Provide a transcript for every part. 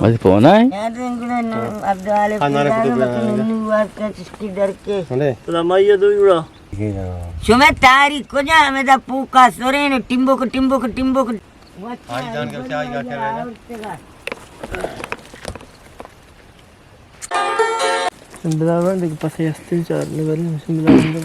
masih ponai cuma tarik konya meda puka sore ini timbuk sembilan di pas yastin car level sembilan ini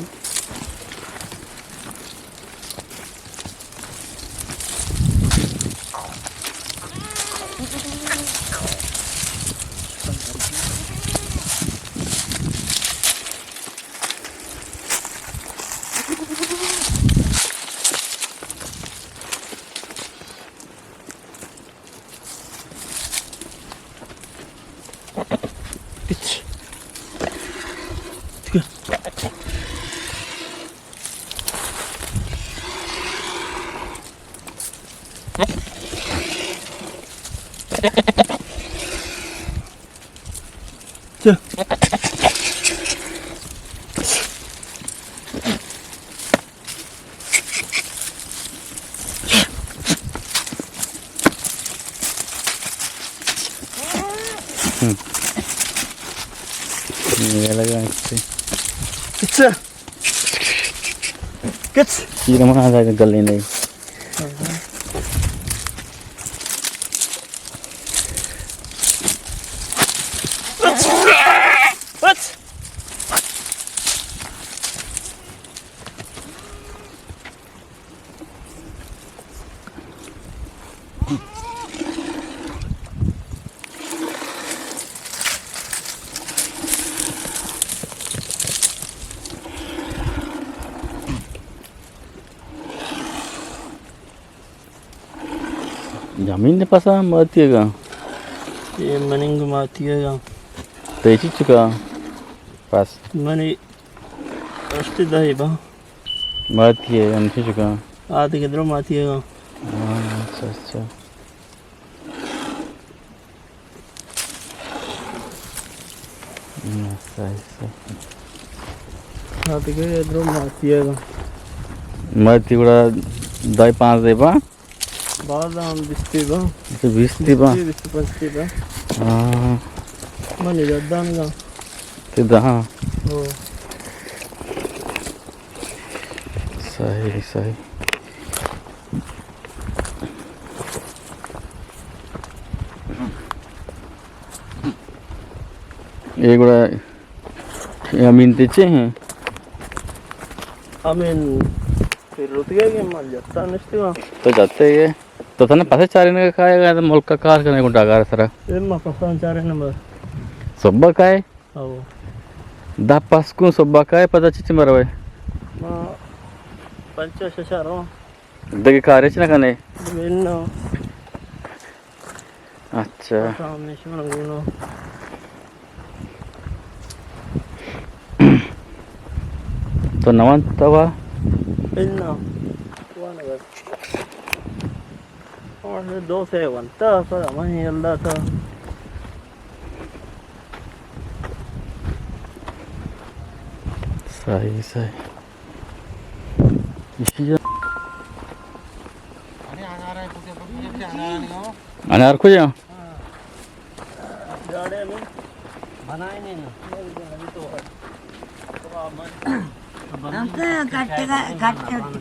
lagi sih kira mana ada gal ini जमीन ने पासा मातिएगा ये मनिंग मातिएगा तेजी चुका पास money अस्ति दही बा मातिए अंशी चुका आधे किधरों मातिएगा अच्छा अच्छा ऐसा आधे किधरों मातिएगा माती गुड़ा दाई पांच दे बा बादाम बिस्ती बा तो बिस्ती बा बिस्ती पंचती बा हाँ मनी जद्दान का तो दहाँ ओ सही सही ये गुड़ा अमीन तेचे हैं अमीन फिर रुक गया कि माल जाता नहीं था तो जाते ही है तो तने पासे चारे ने खाएगा तो मुल्क का कार करने को डागा सरा ये माँ पसंद चारे नंबर सोब्बा काय आओ दा पासकू सोब्बा काय पता चिच मरवे माँ पंचा शशारों दगे कारेच ना कने बिन्नो अच्छा सामने शुरू तो नवन तवा बिन्नो वन बस और दो से बनता पर हमारे अल्लाह था सही सही इसी अनार को जा जाड़े में बनाए नहीं ना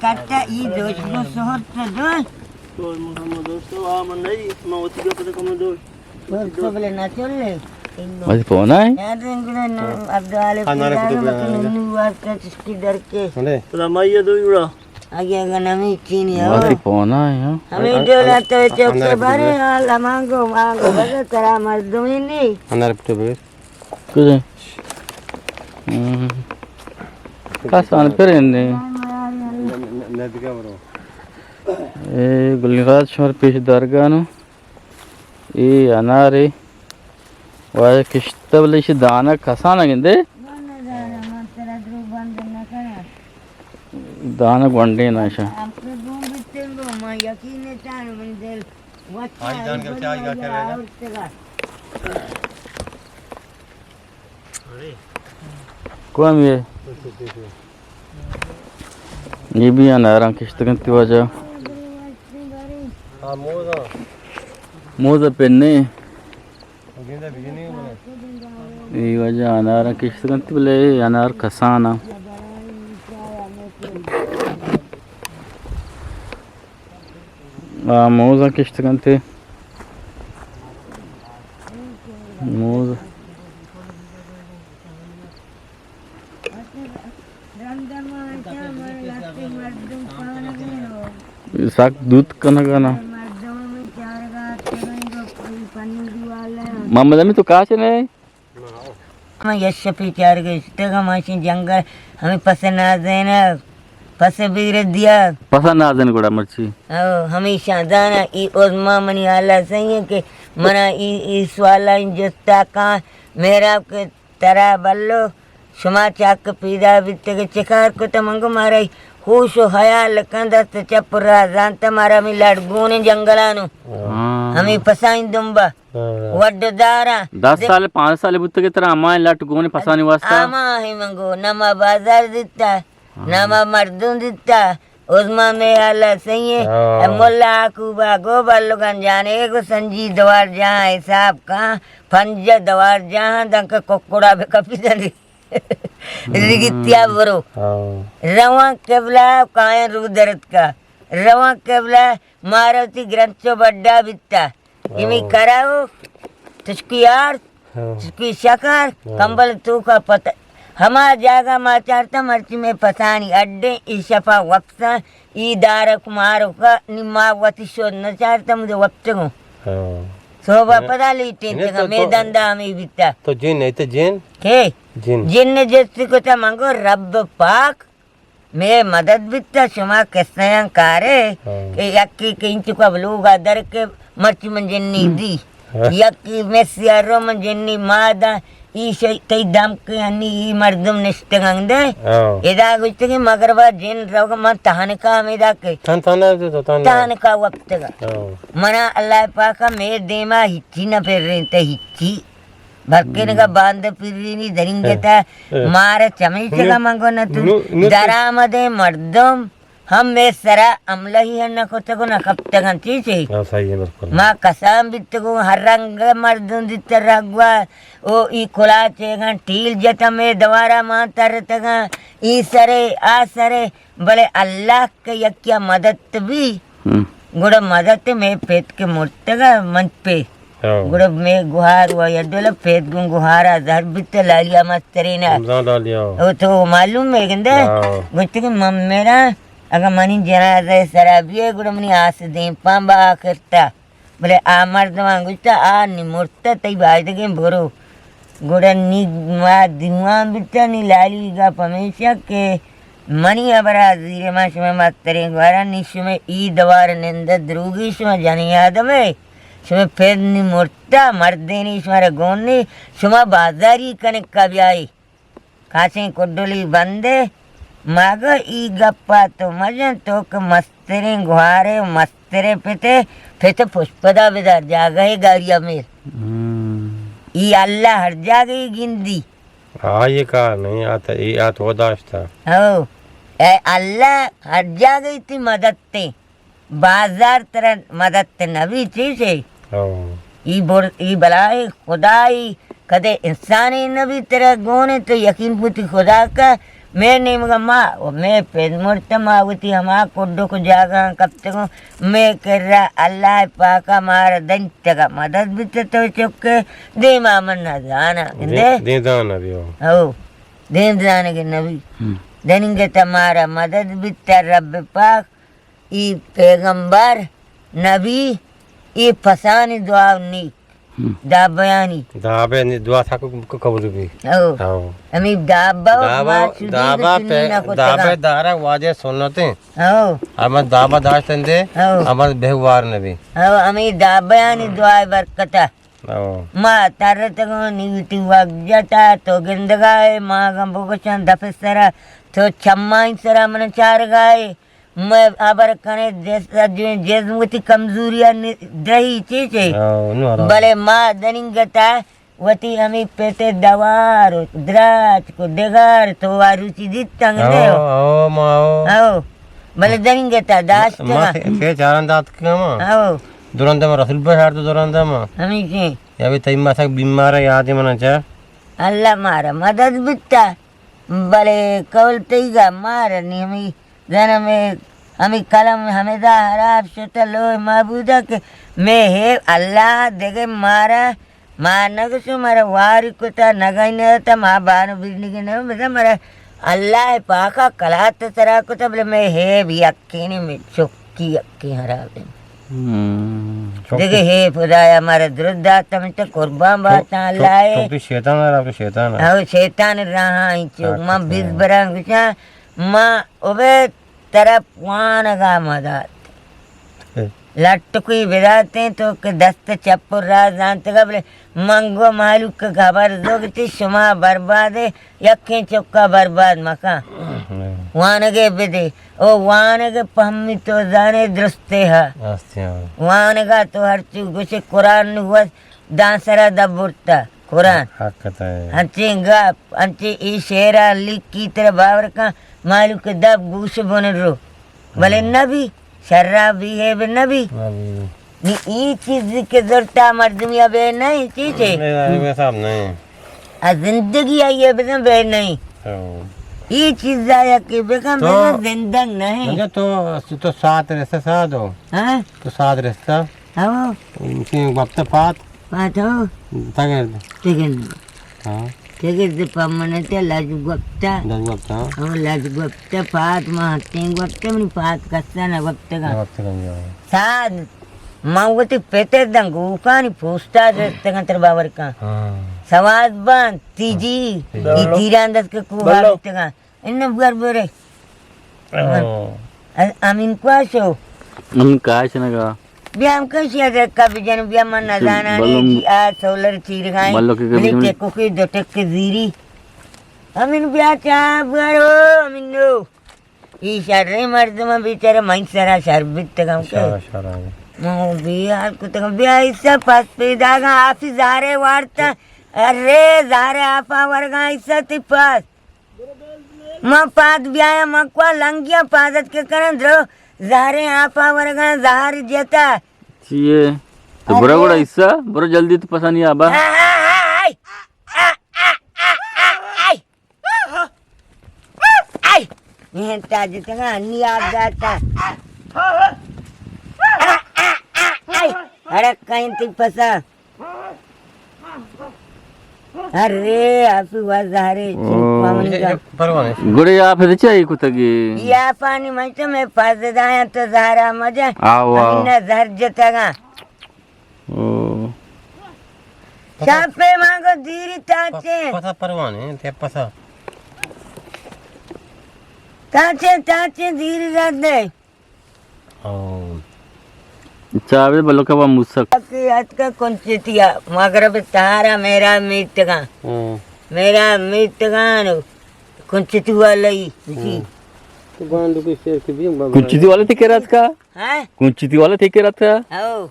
kata itu sohor terus तो मोहम्मद दोस्तों आ मन नहीं मौती का पता कम दो boleh nak boleh masih ponai ada yang guna Abdul Alif luar ke sekitar ke तो माया दो युरा agak gana micin ya masih ponai ya kami itu lah tu cok sebari lah manggo baga teramal dong ini anar betul betul kuda kasan perende nanti क्या बरो ए गुलगाज शहर पेश दरगानो ए अनारे वाय किश्तबले शि दाना कसाना गिंदे दाना गंडे नाशा कौन ये भी अनार किश्त गंती वजह हाँ मोदा मोजा पेन्ने गिंदा बिजनी बना ये वजह अनार किश्त गंती बोले अनार कसाना मोजा किश्त गंती मोजा साक दूध कना कना मोहम्मद अमी तो कहाँ से नहीं हम यश पिचार गए तक हम ऐसे जंगल हमें पसंद आ देना पसंद भी रख दिया पसंद आ देने को मर्ची हमेशा दाना ई ओज़मा मनी आला सही है कि मना ई सवाला इन जस्ता का मेरा के तरह बल्लो शुमा चाक पीदा बित्ते के चिकार को तमंगो मारा होश हयाल कंदा तो चपरा जानता मारा मी लड़गूने जंगलानो हमें पसाइन दुम्बा वड्डारा 10 साल 5 साल बुत्ते की तरह अम्मा लट गोने फसाने वास्ता आमा है मंगो नमा बाजार दिता नमा मर्दून दिता उस्मा में आला सही है मुल्ला कुबा गोबर लोगन जाने को संजी दवार जहाँ हिसाब कहाँ फंज दवार जहाँ दंक कोकोड़ा बे कपी दंडी रिगित्या बरो रवा केवला कायन रुदरत का रवा केवला मारुति ग्रंथो बड्डा बित्ता इमी कराओ तुझकी यार तुझकी शकर कंबल तू का पता हमा जागा माचारता मर्ची में पसानी अड्डे ईशफा वक्सा ई दार कुमार का निमावती शोध न चारता मुझे वक्त को सोबा पता ली टेंट का मैदान दा में बिता तो जिन नहीं तो जिन के जिन जिन जैसे को ता मांगो रब पाक मैं मदद बिता शुमा कैसे कारे के यक्की के इंच को लोग आदर के मर्ची मन जन्नी दी यक्की में सियारो मन जन्नी मादा ई शे तई दम के अन्नी ई मर्दम निष्ठ गंदे एदा गुच्चे के मगरवा जिन रोग मन तहन का मेदा के तहन का वक्त का मना अल्लाह पाक में देमा हिच्ची न फिर रही ते हिच्ची भक्के का बांध फिरी नहीं धरिंगे ता मार चमेचे का मंगो न तू दरामदे मर्दम हम में सरा अमला ही है न कोते को न कप्ते गंती से सही है बिल्कुल माँ कसम बित्ते को हर रंग मर्दुन दित्ते रगवा ओ ई खुला चेगा टील जटा में दवारा माँ तरते गा ई सरे आ सरे बड़े अल्लाह के यक्या मदद भी गुड़ा मदद में पेट के मुर्ते गा मन पे गुड़ा में गुहार हुआ यड्डोला पेट गुं गुहारा धर बित्ते लालिया मस्तरी ना वो तो मालूम है किंदे गुट्टे के मम मेरा अगर मनी जनाजा सराबिये गुड़ा मनी आस दे पांबा करता बोले आ मर्दवा गुस्ता आ निमुर्ता तई बाज के भरो गुड़ा नी मा दिनुआ बिता नी लाली गा पमेशा के मनी अबरा जीरे मा शमे मातरे ग्वारा निशमे ई दवार निंद द्रुगी शमे जानी याद में शमे फेद निमुर्ता मर्दे नी शमारे गोनी शमा बाजारी कने कब्याई कासे कोडोली बंदे मग ई गप्पा तो मजन तो क मस्तरे गुहारे मस्तरे पेते फेते पुष्पदा बेदार जागए गाड़िया में ई अल्लाह हर जागे गिंदी हाँ ये कहा नहीं आता ये आत वो दाश्ता हो ए अल्लाह हर जागे थी मदद ते बाजार तरह मदद ते नबी चीज है ई बलाए खुदाई कदे इंसानी नबी तरह गोने तो यकीन पुती खुदा का मैं नहीं मगर माँ मैं पेद मुर्ता मावती हमारा कोड्डो को जागा कब तक मैं कर रहा अल्लाह पाका मारा दिन तक मदद भी तो चुके दे मामन ना जाना दे दाना भी हो दे जाने के नबी देंगे तुम्हारा मदद भी रब पाक ई पैगंबर नबी ई फसानी दुआ नी दाबयानी दाबे ने दुआ था को कबूल भी ओ अमी दाबा दाबे दारा वाजे सुनते ओ हम दाबा दाश्त दे हमर बेहवार नबी ओ अमी दाबयानी दुआ बरकता ओ मा तरत को नीति वगजता तो गिंदगाए मा गंबो को चंद दफसरा तो छम्मा सरा मन चार गाए मैं आबर कने जेजमुती कमजोरिया दही चीचे भले माँ दनिंगता वती हमी पेटे दवार द्राच को देगार तो वारुचि दित्तंग ने आओ भले दनिंगता दास के चारन दात के मां आओ दुरंदा में रसूल पर हार तो दुरंदा में हमी के या भी तई मासा बीमार है याद मना चा अल्लाह मारा मदद बिता भले कौल तईगा मार नहीं हमी जन में हमी कलम हमेदा हराब शोता लो माबूदा के मैं है अल्लाह देगे मारा मानग सो मारा वारी को ता नगाई ने ता मां बानो बिजली के ने मेरा मारा अल्लाह पाका कलात तरा को ता बोले मैं है भी अक्की ने में चुक्की अक्की हराब दे देखे हे खुदाया हमारा दुरुद्दा तम तो कुर्बान बात अल्लाह है तो शैतान है आपके शैतान है आओ शैतान रहा है चो मां बिस बरंग कुछा मां ओबे तरफ वान गा मदद लट्ट कोई बिराते तो के दस्त चप्पुर राज जानते का बोले मंगो मालूक का खबर दो कि शुमा बर्बाद है यक्के चौका बर्बाद मका वानगे बेदे ओ वानगे पहमी तो जाने दृष्टे है वानगा तो हर चीज कुछ कुरान हुआ दांसरा दबुरता कुरान अंचेगा अंचे ई शेरा लिख की तरह बावर का मालूक दब गुश बन रो भले नबी शर्रा भी है बे नबी नी ई चीज के जरूरत मर्दमिया बे नहीं चीज है साहब नहीं आ जिंदगी आई है बे नहीं ये चीज आया कि बेकम बेना जिंदा नहीं तो सात रिश्ता साथ हो हाँ तो सात रिश्ता आओ इनकी वक्त पात हो तगड़ तेगन हाँ तेगे पमने ते लाजगुप्ता हाँ लाजगुप्ता पात महतें गुप्ता मनी पात कस्ता ना गुप्ता का साध मांगोती पेटे दंगू कानी पूछता रहते हैं तेरे बाबर का सवाद बन तीजी तीरांदस के कुहार रहते हैं इन्ने बुआर बुरे अमीन क्वाशो हम काय चनेगा बियाम कैसे है कभी जन बियाम मन न जाना नहीं आ सोलर चीर गाय मिलते कोकी दो टक के जीरी अमीन बिया चा बुआरो अमीन नो ये शर्रे मर्द में बेचारा माइन सारा शरबत तक के मो बिया को तक बिया इससे पास पे दागा आफी जारे वार्ता अरे जारे आपा वर्गा इससे तिपास मां पाद बिया मक्वा लंगिया पादत के करन द्रो जारे आपा वर्गा जार जेता ये तो बड़ा बड़ा हिस्सा बड़ा जल्दी तो पता नहीं आबा ये ताज तंगा अन्नी आप जाता अरे कहीं तक फंसा अरे आप वजारे गुड़े आप है चाहिए कुतगी या पानी में तो मैं पास दाया तो जहरा मजा ना जहर जतगा चापे मांगो धीरे ताचे पता परवाने ते पता ताचे ताचे धीरे रख दे चावे बलो का मुसक के हाथ का कुंचितिया मगरब तारा मेरा मिटगा कुंचिति वाला ही कुंचिति वाला थे के रात का हैं कुंचिति वाला थे के रात का आओ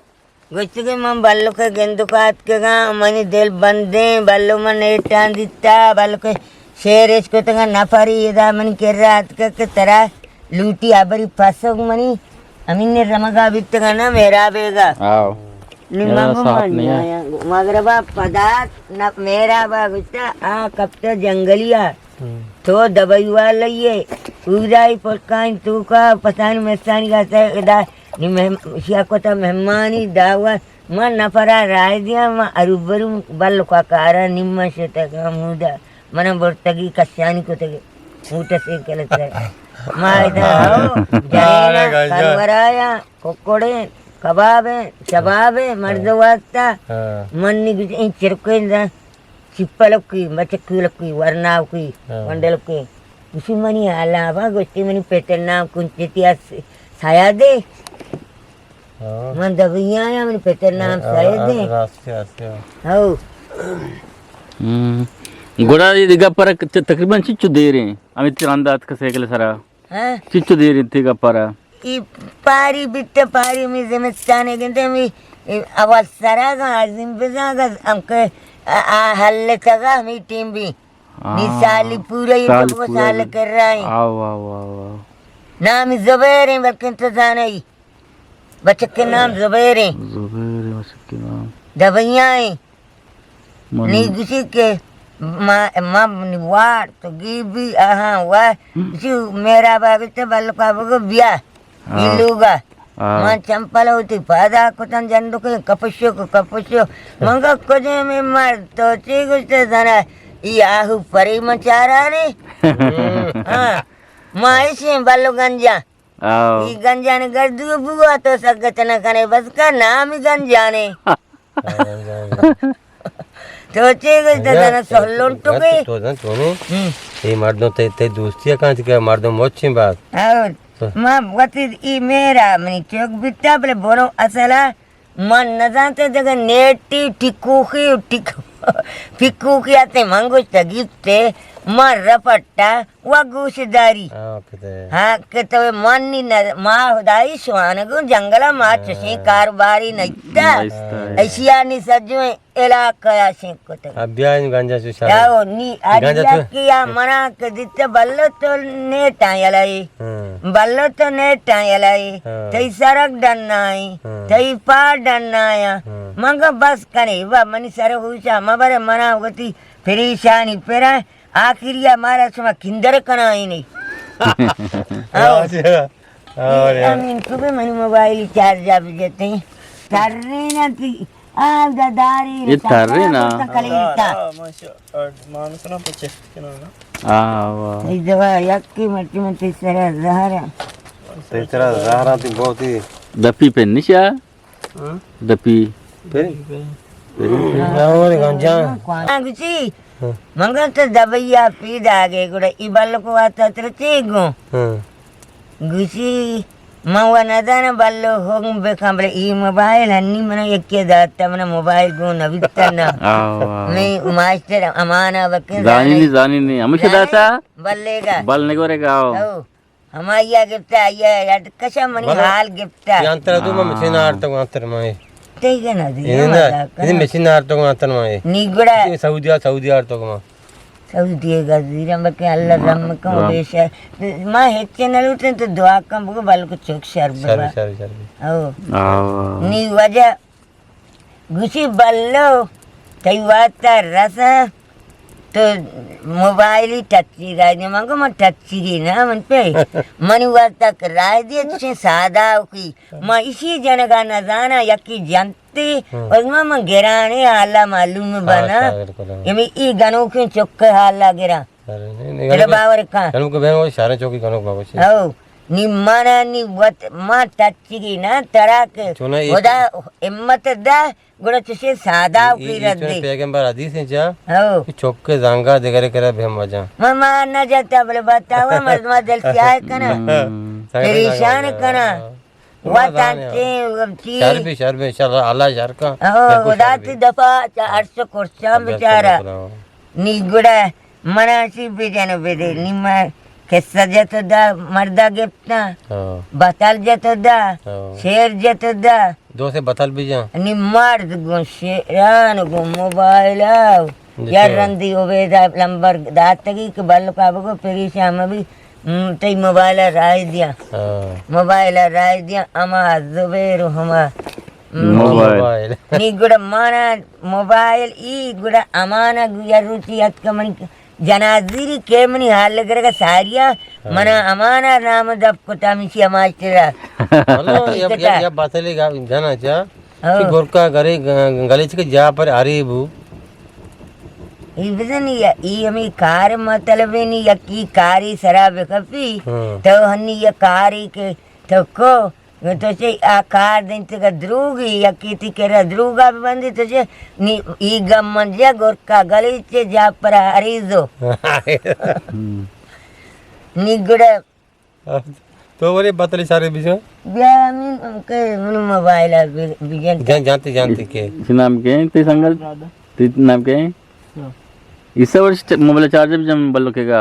गुच्चे के मम बल्लो के गेंदो का हाथ के गा मनी दिल बंदे बल्लो मन एटान दिता बल्लो के शेर इसको तंगा नफारी येदा मनी के रात के तरह लूटी आबरी पासों मनी अमीन ने रमगा बितगा ना मेरा बेगा आओ निमंगो मगरबा पदार्थ न मेरा बागुता आ कप्ता जंगलिया तो दवाई वाला ये उदाई पकाइन तू का पतान मेसानी का सदा नि मेहसिया को ता मेहमानी दावत मन नफरा राय दिया म अरुबरु बल का कारण निम्मा से तक मुदा मन बर्तगी कश्यानी को तक ऊट से केलत मायदा हो जाना करवराया कोकोड़े कबाबे शबाबे मर्द वास्ता मन्नी गुज चिरकोइंदा चिप्पलकी मचक्कुलकी वर्णावकी मंडलकी उसी मनी आलावा गोष्टी मनी पेटना कुंचितिया साया दे मन दबिया या मनी पेटना साया दे हो गुड़ा ये दिगा पर तकरीबन चिच्चु दे रहे हैं अमित चांदात का साइकिल सारा हाँ चिच्चू दीरी थी कपरा ఈ పారి బిట్ట పారి మీ జమస్తానే గింటే మీ అవల్ సరాగా జింబజాగా అంకే ఆ హల్లే తగా మీ టీం भी निसाली पूरा ये सबको साल कर रहा है आओ आओ आओ आओ नाम जुबैर है बल्कि तो जाने ही बच्चे के नाम जुबैर है जुबैर मस्की नाम दवाइयाँ हैं नहीं किसी के माँ वार तो गिबी हाँ वार किसी मेरा बाबू तो बाल काबू को बिया इल्लूगा माँ चंपल होती पादा कुतन जंडू के कपस्यो मंगा कुछ में मार तो चीज़ कुछ जाना ये आहू परी मचारा ने हाँ माँ इसे बालो गंजा आओ ये गंजा ने कर दू बुआ तो सगत न करे बस का नाम ही गंजा ने तो चीज़ कुछ जाना सोलों तो के तो ना तो ने ये मर्दों ते दोस्तियाँ कहाँ से क्या मर्दों मोची बात और माँ वती ई मेरा मनी चौक बिट्टा बले बोलो असला मन न जानते जगह नेटी टिक्कू की आते मंगोच तगिफ्ते माँ रपट्टा वा गुशदारी हाँ के तो मन नी न माँ हुदाई स्वान को जंगला माँ चुसे कारबारी नइता ऐसिया नी सजो इलाका से को तो अब ब्याह इन गंजा से याओ नी आज किया मना के दिते बल्लो तो नेट आयलाई बल्लो तो नेट आयलाई तई सरक डन्नाई तई पार डन्नाया मंगा बस करे वा मनी सर हुसा मबरे मना होती परेशानी पेरा आखिरिया मारा समा किंदर कनाई नहीं और अमीन को भी मनी मोबाइल चार्ज आप देते हैं tarre na ti ada dari ये tarre na kalita मानसना पचे किनारा वाह इधवा yakki mati mati sara zahara तेरा ज़हरा तो बहुत ही दपी पे निशा दपी और गंजा गुची मंगल तो दबैया पी दागे गुड़ा इबाल को आता तरचे गो गुची मवा नदान बालो होंग बेकांबले ई मोबाइल हन्नी मना यक्के दाता मना मोबाइल गो नवितना मैं मास्टर अमाना वके जानी नहीं हमेशा दाता बल्लेगा बल नहीं करेगा हमाया गिफ्ट आया यार कशा मनी हाल गिफ्ट अंतर तो मैं मशीन आर्ट को अंतर में ठीक है ना ये मशीन आर्ट को अंतर में निगड़ा सऊदी आर्ट को सऊदी गजीरा में के अल्लाह रम को बेश मां हे चैनल उठे तो दुआ कम को बाल को चोक शर ओ नी वजह गुसी बल्लो तई वाता रसा तो मोबाइल ही टच्ची राय ने मांगो मैं टच्ची की ना मन पे मनी वाता राय दिए तुझे सादा की मैं इसी जनगा न जाना यकी जानती और मैं गिराने हाला मालूम बना ये मैं ई गनों के चौके हाला गिरा तेरे बावर का गनों के बहन वो सारे चौकी गनों बाबू से ओ नी माना नी वत मां टच्ची की ना तरह के खुदा हिम्मत दा गुड़ा तुझे सादा की रद्दी पैगंबर हदीस है जा ओ चौके जांगा देकर करे बेहम वजह मामा न जाता बोले बतावा मर्दमा दिल क्या है कना परेशान कना वातांचे शर में इंशाल्लाह अल्लाह शर का ओ उदाती दफा 800 कोर्सा बेचारा नी गुड़ा मनासी बेजन बेदे निमा किस्सा जतो दा मर्दा गिफ्टा बतल जतो दा शेर जतो दा दो से बतल भी जा नी मर्द गो शेरान गो मोबाइल यार रंदी होवे दा नंबर दातगी के बल का को परेशान भी तई मोबाइल राय दिया अमा जुबैर हमा मोबाइल नी गुड़ा माना मोबाइल ई गुड़ा अमाना गुया रुचि अतकमन जनाजीरी के मनी हाल करेगा सारिया मना अमाना नाम जब को तामिशी मास्टरा ये बतले जाना चा कि गोरका गरे गलीच के जा पर अरेबू इबजनी ई हमी कार मतलब नहीं यकी कारी शराब कपी तो हन्नी ये कारी के तो को तो से आकार दिन तक द्रुगी यकी ती केरा द्रुगा भी बंदी तो से नी ई गमन जे गोरका गली से जा पर अरीजो नी गुड़ा तो बोले बतले सारे बीच बिया में के मोबाइल बिजन जानते के नाम के ते संगल ते नाम के इस वर्ष मोबाइल चार्जर भी जम बल्लो केगा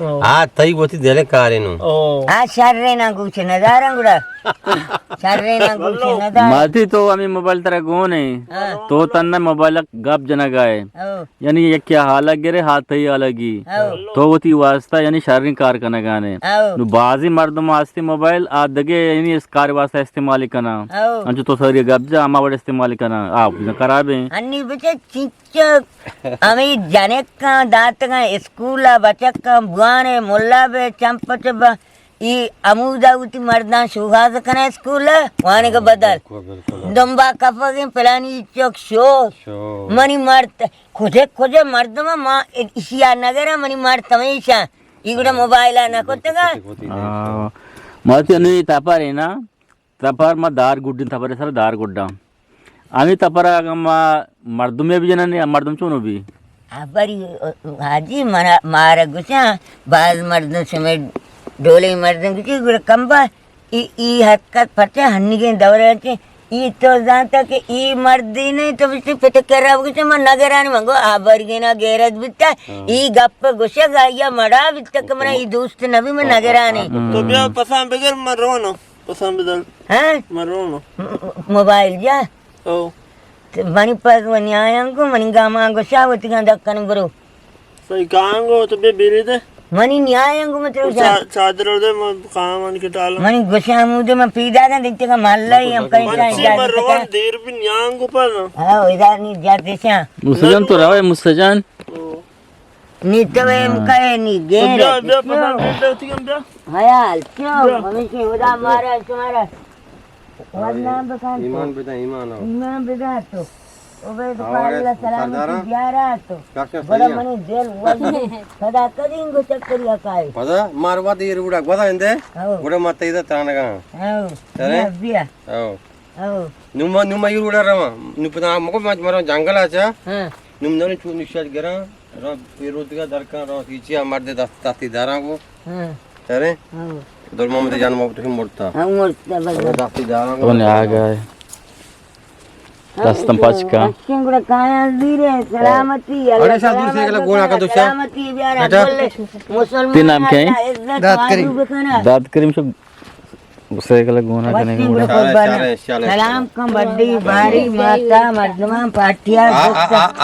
Ah, tai goti dele karenu. Oh. ఆ సర్రే నాకు చిన్నదారం కూడా సర్రే నాకు చిన్నదారం माथी तो आम्ही मोबाईल तर गो नाही तो त्यांना मोबाईल गप जनक आहे यानी एक क्या हालत गेरे हाथही अलगी तो होती वास्ता यानी शारीरिक कार करना गाने नु बाजी मर्दम आस्ते मोबाईल आ दगे यानी इस कार वास्ता इस्तेमाल करना अंजु तो सरी गप जा आमा बड़े इस्तेमाल करना आप कराबे అన్ని బిచ్చ చిచ్చ అవి జనక దాతగా స్కూల్ బచక్క బువానే ముల్లాబే చంపచ ఈ అమూదావుతి మర్దా సుహాస కనే స్కూల్ వానిక బదల్ దంబా కఫగే పెలాని చోక్ షో మని మార్త ఖోజే మర్దమ మా ఇసియా నగర మని మార్త తమేషా ఈ కూడా మొబైల్ అన్న కొత్తగా माथी आणि तापार आहे ना तापार मा दार गुड्डी तापार सर दार गुड्डा आम्ही तापार मा मर्दमे भी जनाने मर्दम चोनो भी बरी हाजी मारा गुसा बाज मर्दन समय डोले मर्दन गुची गुड़ कंबा ई हरकत फटे हन्निगे दौरे ई तो जानता कि ई मर्दी नहीं तो बिस्ती पिट कर रहा गुसा मैं नगरानी मंगो आ बरगे ना गेरत बिता ई गप गुसा गाया मड़ा बिता कमरा ई दोस्त नबी में नगरानी तो बिया पसंद बदल मरोनो पसंद बदल हाँ मरोनो मोबाइल जा Oh. मनी पर न्यायांगो मनी गामांगो शावतिगा दक्कन बरो सही कांगो तो बे बिरे दे मनी न्यायांगो मतलब चादर दे काम मन के डाल मनी गोशामु दे मैं पीदा ना देखते का माल्ला ही हम कहीं मच्छी मरोन देर भी न्यांगो पर हाँ इधर नहीं जाते से मुसजन तो रहा है मुसजन नी तो वे मुकाए नी गेर बिया पसंद बदल थी हम बिया हायाल क्यों हमेशा उदा मारा तुम्हारा वरना बकान Iman beda iman. इमाम बेदा तो ओबे तो पाला सलामती दियारा तो बड़ा मनी जेल वजन सदा कदिंगो चक्करिया काय Pada marwa di ruda gwada inde. Guda mata ida tanaga. आओ अरे? बिया Oh. आओ Numa ruda rama. Nupana mako maro jungle acha. हां Num nani chu nishad gara. Ra berodga darkan ra ichi amarde dasti dara ko. हां Tare. आओ Dor mamde jan mabte hum morta. हम मोरता बजा Dasti dara तो ने आ गए रास्ता पाचका अच्छे गुड़ा काया दीरे सलामती अरे सा दूर से एकला गोना का दोषा. सलामती बियारा बोले मुसलमान तीन नाम क्या है? दात करीम दाद करीम सब गुस्से का गुना करने का सलाम का बड्डी बारी माता मर्दमा पाटिया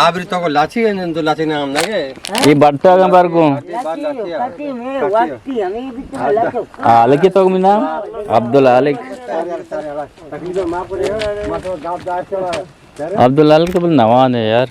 आबरी तो को लाची है तो लाची नाम लगे. ये बढ़ता का बार को कति में वक्ती हमें भी तो लचो आलिक तो मी नाम अब्दुल आलिक अब्दुल आलिक तो बोल नवान है यार